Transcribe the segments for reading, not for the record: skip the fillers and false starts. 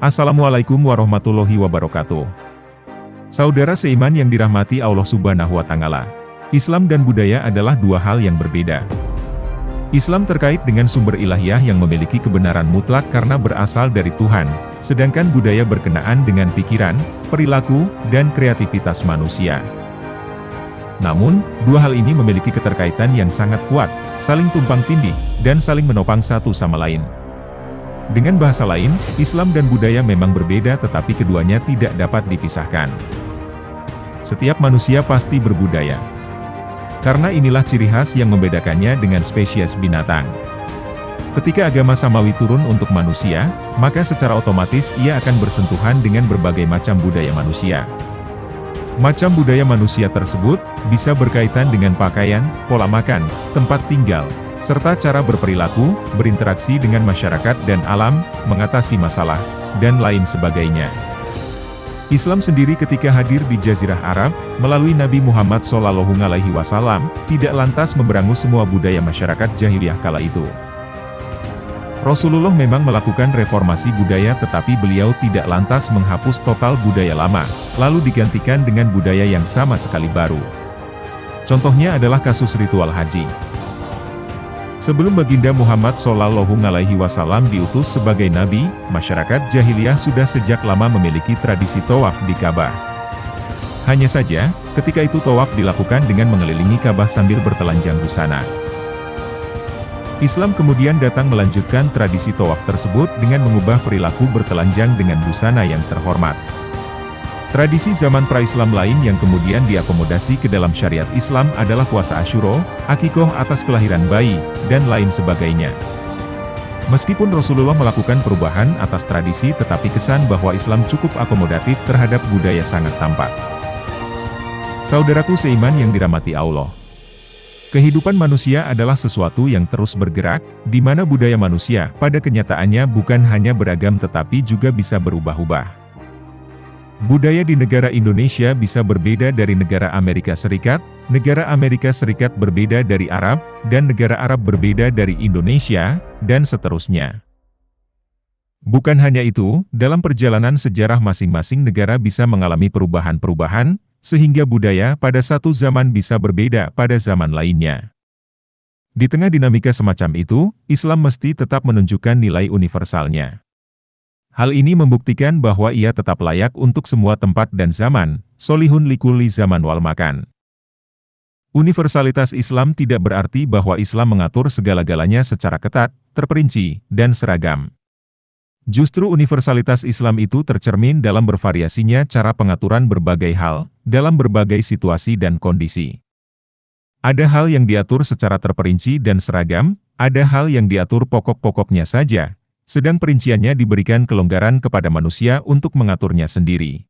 Assalamualaikum warahmatullahi wabarakatuh. Saudara seiman yang dirahmati Allah Subhanahu wa Ta'ala. Islam dan budaya adalah dua hal yang berbeda. Islam terkait dengan sumber ilahiyah yang memiliki kebenaran mutlak karena berasal dari Tuhan, sedangkan budaya berkenaan dengan pikiran, perilaku, dan kreativitas manusia. Namun, dua hal ini memiliki keterkaitan yang sangat kuat, saling tumpang tindih, dan saling menopang satu sama lain. Dengan bahasa lain, Islam dan budaya memang berbeda tetapi keduanya tidak dapat dipisahkan. Setiap manusia pasti berbudaya. Karena inilah ciri khas yang membedakannya dengan spesies binatang. Ketika agama samawi turun untuk manusia, maka secara otomatis ia akan bersentuhan dengan berbagai macam budaya manusia. Macam budaya manusia tersebut bisa berkaitan dengan pakaian, pola makan, tempat tinggal, serta cara berperilaku, berinteraksi dengan masyarakat dan alam, mengatasi masalah, dan lain sebagainya. Islam sendiri ketika hadir di Jazirah Arab, melalui Nabi Muhammad SAW, tidak lantas memberangus semua budaya masyarakat jahiliyah kala itu. Rasulullah memang melakukan reformasi budaya tetapi beliau tidak lantas menghapus total budaya lama, lalu digantikan dengan budaya yang sama sekali baru. Contohnya adalah kasus ritual haji. Sebelum baginda Muhammad SAW diutus sebagai nabi, masyarakat jahiliyah sudah sejak lama memiliki tradisi tawaf di Ka'bah. Hanya saja, ketika itu tawaf dilakukan dengan mengelilingi Ka'bah sambil bertelanjang busana. Islam kemudian datang melanjutkan tradisi tawaf tersebut dengan mengubah perilaku bertelanjang dengan busana yang terhormat. Tradisi zaman pra-Islam lain yang kemudian diakomodasi ke dalam syariat Islam adalah puasa Asyura, akikoh atas kelahiran bayi, dan lain sebagainya. Meskipun Rasulullah melakukan perubahan atas tradisi tetapi kesan bahwa Islam cukup akomodatif terhadap budaya sangat tampak. Saudaraku seiman yang dirahmati Allah. Kehidupan manusia adalah sesuatu yang terus bergerak, di mana budaya manusia pada kenyataannya bukan hanya beragam tetapi juga bisa berubah-ubah. Budaya di negara Indonesia bisa berbeda dari negara Amerika Serikat berbeda dari Arab, dan negara Arab berbeda dari Indonesia, dan seterusnya. Bukan hanya itu, dalam perjalanan sejarah masing-masing negara bisa mengalami perubahan-perubahan, sehingga budaya pada satu zaman bisa berbeda pada zaman lainnya. Di tengah dinamika semacam itu, Islam mesti tetap menunjukkan nilai universalnya. Hal ini membuktikan bahwa ia tetap layak untuk semua tempat dan zaman, solihun likulli zaman wal makan. Universalitas Islam tidak berarti bahwa Islam mengatur segala-galanya secara ketat, terperinci, dan seragam. Justru universalitas Islam itu tercermin dalam bervariasinya cara pengaturan berbagai hal, dalam berbagai situasi dan kondisi. Ada hal yang diatur secara terperinci dan seragam, ada hal yang diatur pokok-pokoknya saja, sedang perinciannya diberikan kelonggaran kepada manusia untuk mengaturnya sendiri.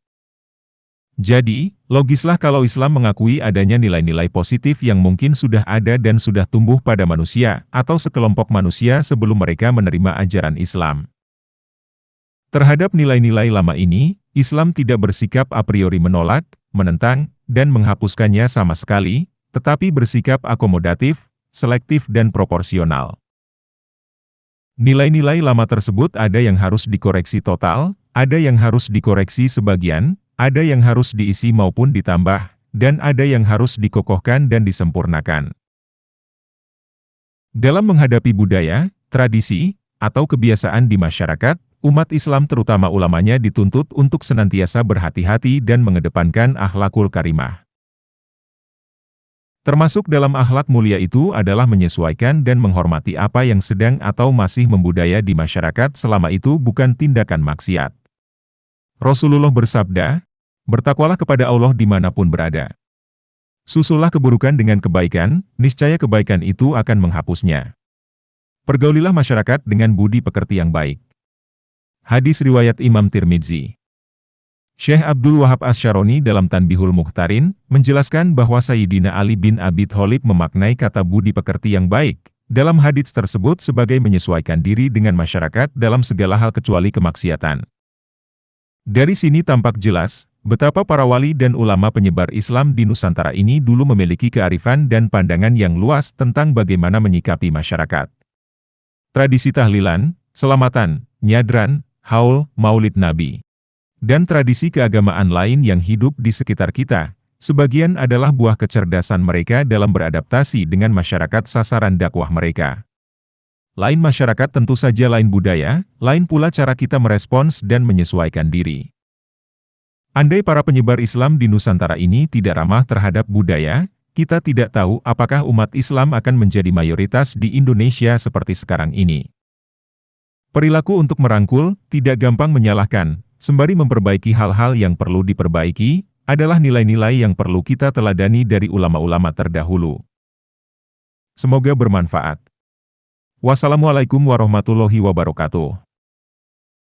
Jadi, logislah kalau Islam mengakui adanya nilai-nilai positif yang mungkin sudah ada dan sudah tumbuh pada manusia, atau sekelompok manusia sebelum mereka menerima ajaran Islam. Terhadap nilai-nilai lama ini, Islam tidak bersikap a priori menolak, menentang, dan menghapuskannya sama sekali, tetapi bersikap akomodatif, selektif dan proporsional. Nilai-nilai lama tersebut ada yang harus dikoreksi total, ada yang harus dikoreksi sebagian, ada yang harus diisi maupun ditambah, dan ada yang harus dikokohkan dan disempurnakan. Dalam menghadapi budaya, tradisi, atau kebiasaan di masyarakat, umat Islam terutama ulamanya dituntut untuk senantiasa berhati-hati dan mengedepankan akhlakul karimah. Termasuk dalam akhlak mulia itu adalah menyesuaikan dan menghormati apa yang sedang atau masih membudaya di masyarakat selama itu bukan tindakan maksiat. Rasulullah bersabda, "Bertakwalah kepada Allah dimanapun berada. Susullah keburukan dengan kebaikan, niscaya kebaikan itu akan menghapusnya. Pergaulilah masyarakat dengan budi pekerti yang baik." Hadis riwayat Imam Tirmidzi. Syekh Abdul Wahab Asy-Syaroni dalam Tanbihul Mukhtarin, menjelaskan bahwa Sayyidina Ali bin Abi Thalib memaknai kata budi pekerti yang baik, dalam hadits tersebut sebagai menyesuaikan diri dengan masyarakat dalam segala hal kecuali kemaksiatan. Dari sini tampak jelas, betapa para wali dan ulama penyebar Islam di Nusantara ini dulu memiliki kearifan dan pandangan yang luas tentang bagaimana menyikapi masyarakat. Tradisi tahlilan, selamatan, nyadran, haul, maulid Nabi, dan tradisi keagamaan lain yang hidup di sekitar kita. Sebagian adalah buah kecerdasan mereka dalam beradaptasi dengan masyarakat sasaran dakwah mereka. Lain masyarakat tentu saja lain budaya, lain pula cara kita merespons dan menyesuaikan diri. Andai para penyebar Islam di Nusantara ini tidak ramah terhadap budaya, kita tidak tahu apakah umat Islam akan menjadi mayoritas di Indonesia seperti sekarang ini. Perilaku untuk merangkul, tidak gampang menyalahkan, sembari memperbaiki hal-hal yang perlu diperbaiki, adalah nilai-nilai yang perlu kita teladani dari ulama-ulama terdahulu. Semoga bermanfaat. Wassalamualaikum warahmatullahi wabarakatuh.